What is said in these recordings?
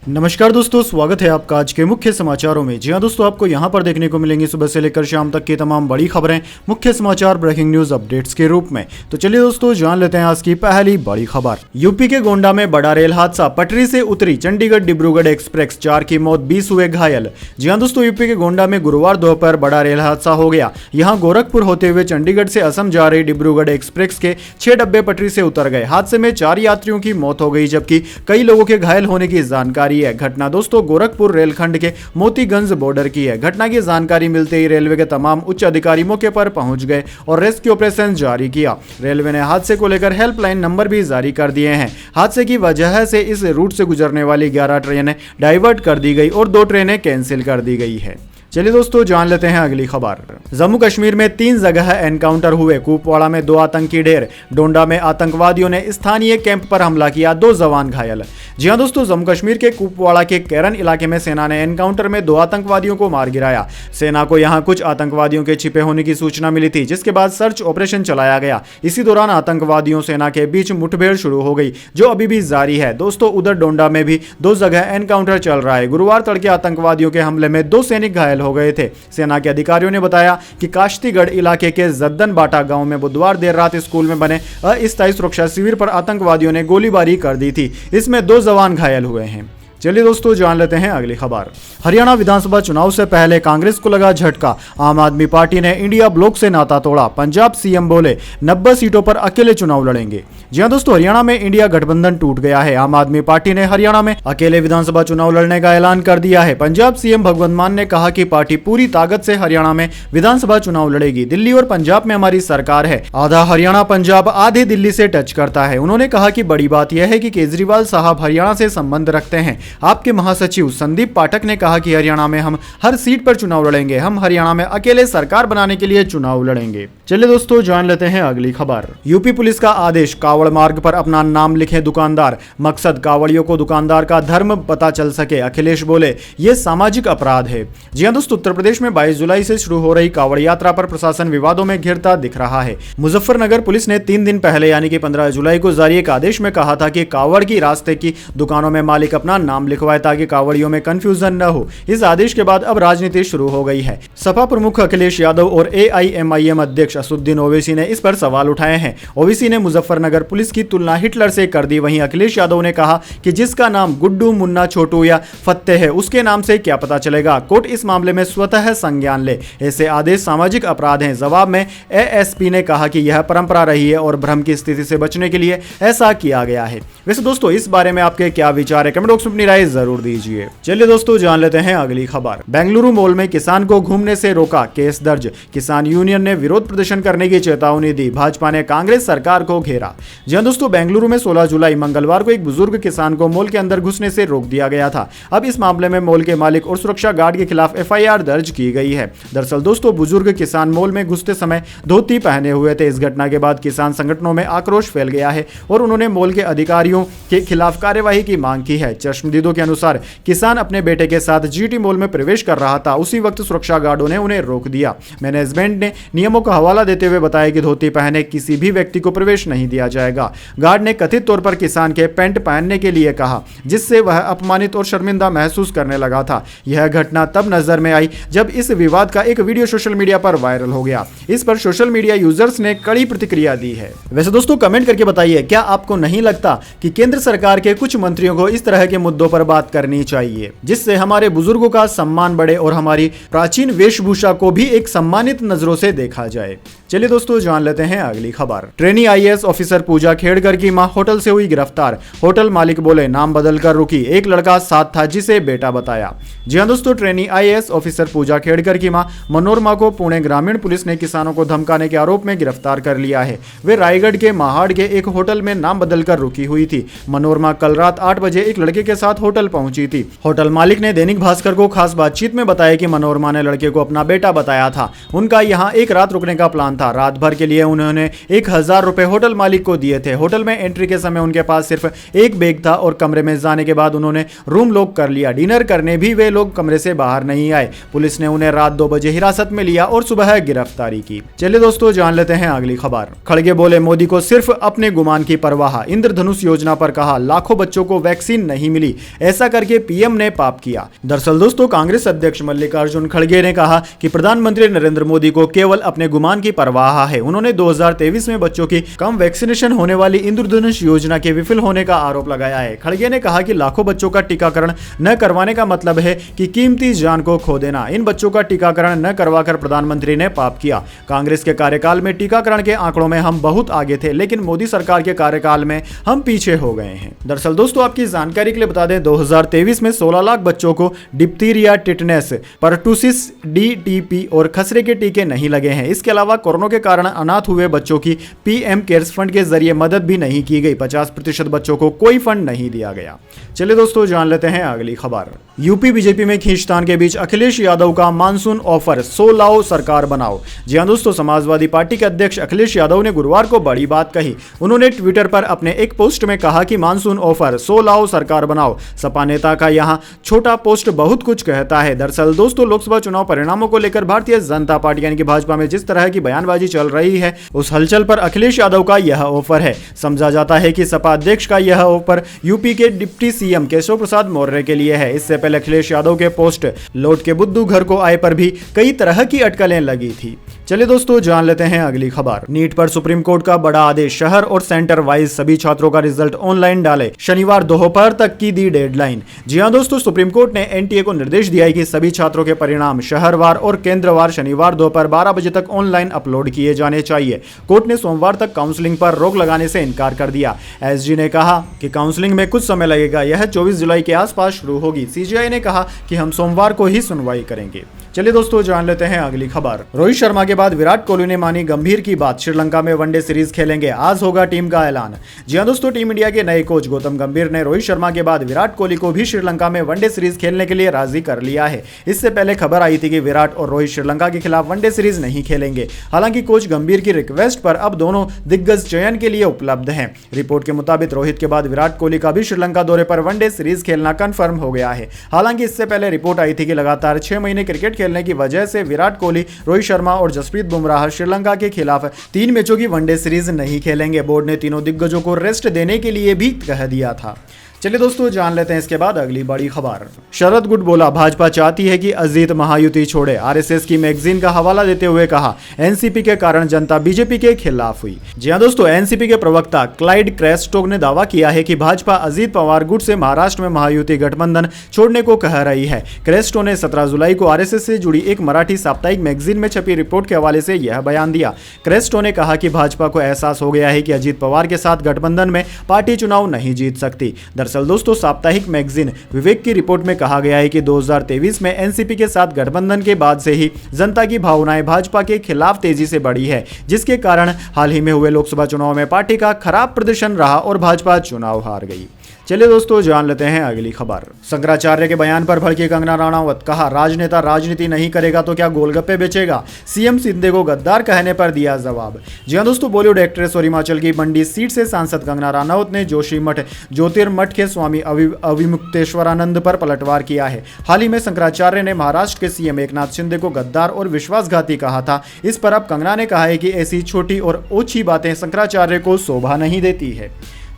नमस्कार दोस्तों, स्वागत है आपका आज के मुख्य समाचारों में। जी हां दोस्तों, आपको यहां पर देखने को मिलेंगी सुबह से लेकर शाम तक की तमाम बड़ी खबरें मुख्य समाचार ब्रेकिंग न्यूज अपडेट्स के रूप में। तो चलिए दोस्तों, जान लेते हैं आज की पहली बड़ी खबर। यूपी के गोंडा में बड़ा रेल हादसा, पटरी से उतरी चंडीगढ़ डिब्रूगढ़ एक्सप्रेस, 4 की मौत, 20 हुए घायल। जी हां दोस्तों, यूपी के गोंडा में गुरुवार दोपहर बड़ा रेल हादसा हो गया। यहाँ गोरखपुर होते हुए चंडीगढ़ से असम जा रही डिब्रूगढ़ एक्सप्रेस के 6 डब्बे पटरी से उतर गए। हादसे में 4 यात्रियों की मौत हो गई, जबकि कई लोगों के घायल होने की जानकारी है। घटना दोस्तों गोरखपुर रेलखंड के मोतीगंज बॉर्डर की है। घटना की जानकारी मिलते ही रेलवे के तमाम उच्च अधिकारी मौके पर पहुंच गए और रेस्क्यू ऑपरेशन जारी किया। रेलवे ने हादसे को लेकर हेल्पलाइन नंबर भी जारी कर दिए हैं। हादसे की वजह से इस रूट से गुजरने वाली 11 ट्रेनें डाइवर्ट कर दी गई और 2 ट्रेनें कैंसिल कर दी गई है। चलिए दोस्तों, जान लेते हैं अगली खबर। जम्मू कश्मीर में 3 जगह एनकाउंटर हुए। कुपवाड़ा में 2 आतंकी ढेर, डोंडा में आतंकवादियों ने स्थानीय कैंप पर हमला किया, 2 जवान घायल। जी हां दोस्तों, जम्मू कश्मीर के कुपवाड़ा के कैरन इलाके में सेना ने एनकाउंटर में 2 आतंकवादियों को मार गिराया। सेना को यहां कुछ आतंकवादियों के छिपे होने की सूचना मिली थी, जिसके बाद सर्च ऑपरेशन चलाया गया। इसी दौरान आतंकवादियों सेना के बीच मुठभेड़ शुरू हो गई, जो अभी भी जारी है। दोस्तों उधर डोंडा में भी 2 जगह एनकाउंटर चल रहा है। गुरुवार तड़के आतंकवादियों के हमले में 2 सैनिक घायल हो गए थे। सेना के अधिकारियों ने बताया कि काश्तीगढ़ इलाके के जद्दन बाटा गांव में बुधवार देर रात स्कूल में बने अस्थायी सुरक्षा शिविर पर आतंकवादियों ने गोलीबारी कर दी थी। इसमें 2 जवान घायल हुए हैं। चलिए दोस्तों, जान लेते हैं अगली खबर। हरियाणा विधानसभा चुनाव से पहले कांग्रेस को लगा झटका। आम आदमी पार्टी ने इंडिया ब्लॉक से नाता तोड़ा। पंजाब सीएम बोले 90 सीटों पर अकेले चुनाव लड़ेंगे। जी हां दोस्तों, हरियाणा में इंडिया गठबंधन टूट गया है। आम आदमी पार्टी ने हरियाणा में अकेले विधानसभा चुनाव लड़ने का ऐलान कर दिया है। पंजाब सीएम भगवंत मान ने कहा कि पार्टी पूरी ताकत से हरियाणा में विधानसभा चुनाव लड़ेगी। दिल्ली और पंजाब में हमारी सरकार है। आधा हरियाणा पंजाब आधे दिल्ली से टच करता है। उन्होंने कहा कि बड़ी बात यह है कि केजरीवाल साहब हरियाणा से संबंध रखते हैं। आपके महासचिव संदीप पाठक ने कहा कि हरियाणा में हम हर सीट पर चुनाव लड़ेंगे। हम हरियाणा में अकेले सरकार बनाने के लिए चुनाव लड़ेंगे। चलिए दोस्तों, जान लेते हैं अगली खबर। यूपी पुलिस का आदेश, कावड़ मार्ग पर अपना नाम लिखे दुकानदार। मकसद कावड़ियों को दुकानदार का धर्म पता चल सके। अखिलेश बोले यह सामाजिक अपराध है। जी हां दोस्तों, उत्तर प्रदेश में 22 जुलाई से शुरू हो रही कावड़ यात्रा पर प्रशासन विवादों में घिरता दिख रहा है। मुजफ्फरनगर पुलिस ने 3 दिन पहले यानी कि 15 जुलाई को जारी एक आदेश में कहा था कि कावड़ की रास्ते की दुकानों में मालिक अपना नाम लिखवाए ताकि कावड़ियों में कंफ्यूजन न हो। इस आदेश के बाद अब राजनीति शुरू हो गई है। सपा प्रमुख अखिलेश यादव और AIMIM अध्यक्ष असदुद्दीन ओवैसी ने इस पर सवाल उठाए हैं। ओवैसी ने मुजफ्फरनगर पुलिस की तुलना हिटलर से कर दी। वहीं अखिलेश यादव ने कहा कि जिसका नाम गुड्डू, मुन्ना, छोटू या फत्ते है, उसके नाम से क्या पता चलेगा। कोर्ट इस मामले में स्वतः संज्ञान ले। ऐसे आदेश सामाजिक अपराध हैं। जवाब में ASP ने कहा कि यह परंपरा रही है और भ्रम की स्थिति से बचने के लिए ऐसा किया गया है। वैसे दोस्तों, इस बारे में आपके क्या विचार है, कमेंट बॉक्स में अपनी राय जरूर दीजिए। चलिए दोस्तों, जान लेते हैं अगली खबर। बेंगलुरु मॉल में किसान को घूमने से रोका, केस दर्ज। किसान यूनियन ने विरोध प्रदर्शन करने की चेतावनी दी। भाजपा ने कांग्रेस सरकार को घेरा। जी हां दोस्तों, बेंगलुरु में 16 जुलाई मंगलवार को एक बुजुर्ग किसान को मॉल के अंदर घुसने से रोक दिया गया था। अब इस मामले में मॉल के मालिक और सुरक्षा गार्ड के खिलाफ FIR दर्ज की गई है। दरअसल दोस्तों, बुजुर्ग किसान मॉल में घुसते समय धोती पहने हुए थे। इस घटना के बाद किसान संगठनों में आक्रोश फैल गया है और उन्होंने मॉल के अधिकारियों के खिलाफ कार्यवाही की मांग की है। चश्मदीदों के अनुसार किसान अपने बेटे के साथ GT मॉल में प्रवेश कर रहा था। उसी वक्त सुरक्षा गार्डों ने उन्हें रोक दिया। मैनेजमेंट ने नियमों का हवाला देते हुए बताया कि धोती पहने किसी भी व्यक्ति को प्रवेश नहीं दिया जाएगा। गार्ड ने कथित तौर पर किसान के पैंट पहनने के लिए कहा, जिससे वह अपमानित और शर्मिंदा महसूस करने लगा था। यह घटना तब नजर में आई जब इस विवाद का एक वीडियो सोशल मीडिया पर वायरल हो गया। इस पर सोशल मीडिया यूजर्स ने कड़ी प्रतिक्रिया दी है। वैसे दोस्तों, कमेंट करके बताइए, क्या आपको नहीं लगता कि केंद्र सरकार के कुछ मंत्रियों को इस तरह के मुद्दों पर बात करनी चाहिए, जिससे हमारे बुजुर्गों का सम्मान बढ़े और हमारी प्राचीन वेशभूषा को भी एक सम्मानित नजरों से देखा जाए। चलिए दोस्तों, जान लेते हैं अगली खबर। ट्रेनी IAS ऑफिसर पूजा खेड़कर की मां होटल से हुई गिरफ्तार। होटल मालिक बोले नाम बदलकर रुकी। एक लड़का साथ था जिसे बेटा बताया। जी हां दोस्तों, ट्रेनी IAS ऑफिसर पूजा खेड़कर की मां मनोरमा को पुणे ग्रामीण पुलिस ने किसानों को धमकाने के आरोप में गिरफ्तार कर लिया है। वे रायगढ़ के महाड़ के एक होटल में नाम बदलकर रुकी हुई थी। मनोरमा कल रात 8 बजे एक लड़के के साथ होटल पहुंची थी। होटल मालिक ने दैनिक भास्कर को खास बातचीत में बताया कि मनोरमा ने लड़के को अपना बेटा बताया था। उनका यहां एक रात रुकने का प्लान था। रात भर के लिए उन्होंने 1000 रुपए होटल मालिक को दिए थे। होटल में एंट्री के समय उनके पास सिर्फ एक बैग था और कमरे में जाने के बाद उन्होंने रूम लॉक कर लिया। डिनर करने भी वे लोग कमरे से बाहर नहीं आए। पुलिस ने उन्हें रात 2 बजे हिरासत में लिया और सुबह गिरफ्तारी की। चलिए दोस्तों जान लेते हैं अगली खबर। खड़गे बोले मोदी को सिर्फ अपने गुमान की परवाह। इंद्रधनुष योजना पर कहा लाखों बच्चों को वैक्सीन नहीं मिली, ऐसा करके पीएम ने पाप किया। दरअसल दोस्तों कांग्रेस अध्यक्ष मल्लिकार्जुन खड़गे ने कहा कि प्रधानमंत्री नरेंद्र मोदी को केवल अपने गुमान की परवाह है। उन्होंने 2023 में बच्चों की कम वैक्सीनेशन होने वाली इंद्रधनुष योजना के विफल होने का आरोप लगाया है। खड़गे ने कहा कि लाखों बच्चों का टीकाकरण न करवाने का मतलब है कि कीमती जान को खो देना। इन बच्चों का टीकाकरण न करवाकर प्रधानमंत्री ने पाप किया। कांग्रेस के कार्यकाल में टीकाकरण के आंकड़ों में हम बहुत आगे थे, लेकिन मोदी सरकार के कार्यकाल में हम पीछे हो गए हैं। दरअसल दोस्तों आपकी जानकारी के लिए बता दें 2023 में 16 लाख बच्चों को डिप्थीरिया, टिटनेस, परटूसिस, डीटीपी और खसरे के टीके नहीं लगे हैं। इसके अलावा कोरोना के कारण अनाथ हुए बच्चों की पीएम केयर्स फंड के जरिए मदद भी नहीं की गई। 50% बच्चों को कोई फंड नहीं दिया गया। चलिए दोस्तों जान लेते हैं अगली खबर। यूपी बीजेपी में खींचतान के बीच अखिलेश यादव का मानसून ऑफर, 100 लाओ सरकार बनाओ। जी हां दोस्तों, समाजवादी पार्टी के अध्यक्ष अखिलेश यादव ने गुरुवार को बड़ी बात कही। उन्होंने ट्विटर पर अपने एक पोस्ट में कहा कि मानसून ऑफर, 100 लाओ सरकार बनाओ। सपा नेता का यहां छोटा पोस्ट बहुत कुछ कहता है। दरअसल दोस्तों लोकसभा चुनाव परिणामों को लेकर भारतीय जनता पार्टी यानी कि भाजपा में जिस तरह की बयानबाजी चल रही है, उस हलचल पर अखिलेश यादव का यह ऑफर है। समझा जाता है कि सपा अध्यक्ष का यह ऑफर यूपी के डिप्टी सीएम केशव प्रसाद मौर्य के लिए है। इससे पहले अखिलेश यादव के पोस्ट लौट के बुद्धू घर को आए पर भी कई तरह की अटकलें लगी थी। चलिए दोस्तों जान लेते हैं अगली खबर। नीट पर सुप्रीम कोर्ट का बड़ा आदेश, शहर और सेंटर वाइज सभी छात्रों का रिजल्ट ऑनलाइन डाले, शनिवार दोपहर तक की दी डेडलाइन। जी हां दोस्तों, सुप्रीम कोर्ट ने एनटीए को निर्देश दिया है कि सभी छात्रों के परिणाम शहरवार और केंद्रवार शनिवार दोपहर 12 बजे तक ऑनलाइन अपलोड किए जाने चाहिए। कोर्ट ने सोमवार तक काउंसलिंग पर रोक लगाने से इनकार कर दिया। एसजी ने कहा कि काउंसलिंग में कुछ समय लगेगा, यह 24 जुलाई के आसपास शुरू होगी। सीजीआई ने कहा कि हम सोमवार को ही सुनवाई करेंगे। चलिए दोस्तों जान लेते हैं अगली खबर। रोहित शर्मा के बाद विराट कोहली ने मानी गंभीर की बात, श्रीलंका में वनडे सीरीज खेलेंगे, आज होगा टीम का ऐलान। जी हां दोस्तों, टीम इंडिया के नए कोच गौतम गंभीर ने रोहित शर्मा के बाद विराट कोहली को भी श्रीलंका में वनडे सीरीज खेलने के लिए राजी कर लिया है। इससे पहले खबर आई थी कि विराट और रोहित श्रीलंका के खिलाफ वनडे सीरीज नहीं खेलेंगे। हालांकि कोच गंभीर की रिक्वेस्ट पर अब दोनों दिग्गज चयन के लिए उपलब्ध हैं। रिपोर्ट के मुताबिक रोहित के बाद विराट कोहली का भी श्रीलंका दौरे पर वनडे सीरीज खेलना कंफर्म हो गया है। हालांकि इससे पहले रिपोर्ट आई थी कि लगातार 6 महीने क्रिकेट खेलने की वजह से विराट कोहली, रोहित शर्मा और जसप्रीत बुमराह श्रीलंका के खिलाफ 3 मैचों की वनडे सीरीज नहीं खेलेंगे। बोर्ड ने तीनों दिग्गजों को रेस्ट देने के लिए भी कह दिया था। चलिए दोस्तों जान लेते हैं इसके बाद अगली बड़ी खबर। शरद गुट बोला भाजपा चाहती है कि अजीत महायुति छोड़े। आरएसएस की मैगजीन का हवाला देते हुए कहा एनसीपी के कारण जनता बीजेपी के खिलाफ हुई। जी हां दोस्तों, एनसीपी के प्रवक्ता क्लाइड क्रेस्टोक ने दावा किया है कि भाजपा अजीत पवार गुट से महाराष्ट्र में महायुति गठबंधन छोड़ने को कह रही है। क्रेस्टो ने 17 जुलाई को आरएसएस से जुड़ी एक मराठी साप्ताहिक मैगजीन में छपी रिपोर्ट के हवाले से यह बयान दिया। क्रेस्टो ने कहा कि भाजपा को एहसास हो गया है कि अजीत पवार के साथ गठबंधन में पार्टी चुनाव नहीं जीत सकती। दोस्तों साप्ताहिक मैगजीन विवेक की रिपोर्ट में कहा गया है कि 2023 में एनसीपी के साथ गठबंधन के बाद से ही जनता की भावनाएं भाजपा के खिलाफ तेजी से बढ़ी है, जिसके कारण हाल ही में हुए लोकसभा चुनाव में पार्टी का खराब प्रदर्शन रहा और भाजपा चुनाव हार गई। चलिए दोस्तों जान लेते हैं अगली खबर। शंकराचार्य के बयान पर भड़की कंगना रनावत, कहा राजनेता राजनीति नहीं करेगा तो क्या गोलगप्पे बेचेगा। सीएम शिंदे को गद्दार कहने पर दिया जवाब। जी हां दोस्तों, बॉलीवुड एक्ट्रेस और हिमाचल की मंडी सीट से सांसद कंगना रनावत ने जोशीमठ ज्योतिर्मठ के स्वामी अविमुक्तेश्वरानंद पर पलटवार किया है। हाल ही में शंकराचार्य ने महाराष्ट्र के सीएम एकनाथ शिंदे को गद्दार और विश्वासघाती कहा था। इस पर अब कंगना ने कहा है कि ऐसी छोटी और ओछी बातें शंकराचार्य को शोभा नहीं देती है।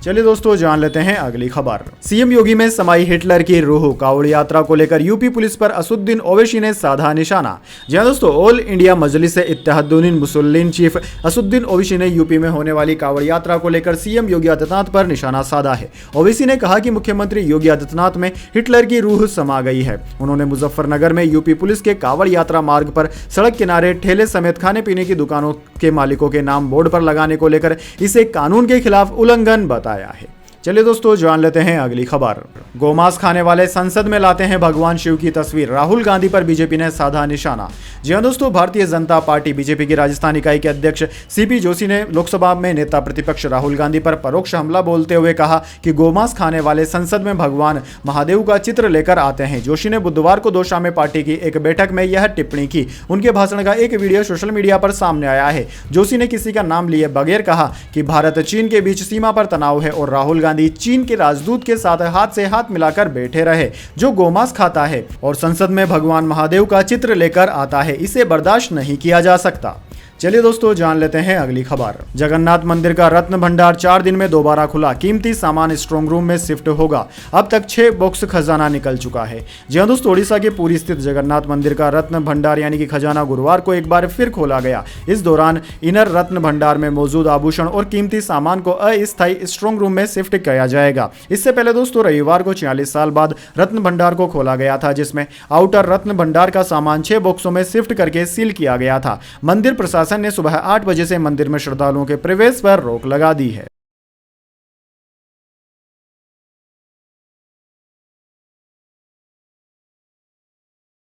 चलिए दोस्तों जान लेते हैं अगली खबर। सीएम योगी में समाई हिटलर की रूह, कावड़ यात्रा को लेकर यूपी पुलिस पर असुद्दीन ओवैसी ने साधा निशाना। जी हां दोस्तों, ऑल इंडिया मजलिस इत्तेहादुल मुसल्लिन चीफ असुद्दीन ओवैसी ने यूपी में होने वाली कावड़ यात्रा को लेकर सीएम योगी आदित्यनाथ पर निशाना साधा है। ओवैसी ने कहा कि मुख्यमंत्री योगी आदित्यनाथ में हिटलर की रूह समा गई है। उन्होंने मुजफ्फरनगर में यूपी पुलिस के कावड़ यात्रा मार्ग पर सड़क किनारे ठेले समेत खाने पीने की दुकानों के मालिकों के नाम बोर्ड पर लगाने को लेकर इसे कानून के खिलाफ उल्लंघन बताया है। चलिए दोस्तों जान लेते हैं अगली खबर। गोमांस खाने वाले संसद में लाते हैं भगवान शिव की तस्वीर, राहुल गांधी पर बीजेपी ने साधा निशाना। जी हां दोस्तों, भारतीय जनता पार्टी बीजेपी की राजस्थान इकाई के अध्यक्ष सीपी जोशी ने लोकसभा में नेता प्रतिपक्ष राहुल गांधी पर परोक्ष हमला बोलते हुए कहा कि गोमांस खाने वाले संसद में भगवान महादेव का चित्र लेकर आते हैं। जोशी ने बुधवार को दौसा में पार्टी की एक बैठक में यह टिप्पणी की। उनके भाषण का एक वीडियो सोशल मीडिया पर सामने आया है। जोशी ने किसी का नाम लिए बगैर कहा कि भारत चीन के बीच सीमा पर तनाव है और राहुल गांधी चीन के राजदूत के साथ हाथ से हाथ मिलाकर बैठे रहे जो गोमांस खाता है और संसद में भगवान महादेव का चित्र लेकर आता है। इसे बर्दाश्त नहीं किया जा सकता। चलिए दोस्तों जान लेते हैं अगली खबर। जगन्नाथ मंदिर का रत्न भंडार 4 दिन में दोबारा खुला, कीमती सामान स्ट्रांग रूम में शिफ्ट होगा। अब तक 6 बॉक्स खजाना निकल चुका है। जी हां दोस्तों, ओडिशा के पुरी स्थित जगन्नाथ मंदिर का रत्न भंडार यानी कि खजाना गुरुवार को एक बार फिर खोला गया। इस दौरान इनर रत्न भंडार में मौजूद आभूषण और कीमती सामान को अस्थायी स्ट्रांग रूम में शिफ्ट किया जाएगा। इससे पहले दोस्तों रविवार को 46 साल बाद रत्न भंडार को खोला गया था, जिसमें आउटर रत्न भंडार का सामान 6 बॉक्सों में शिफ्ट करके सील किया गया था। मंदिर प्रशासन ने सुबह 8 बजे से मंदिर में श्रद्धालुओं के प्रवेश पर रोक लगा दी है।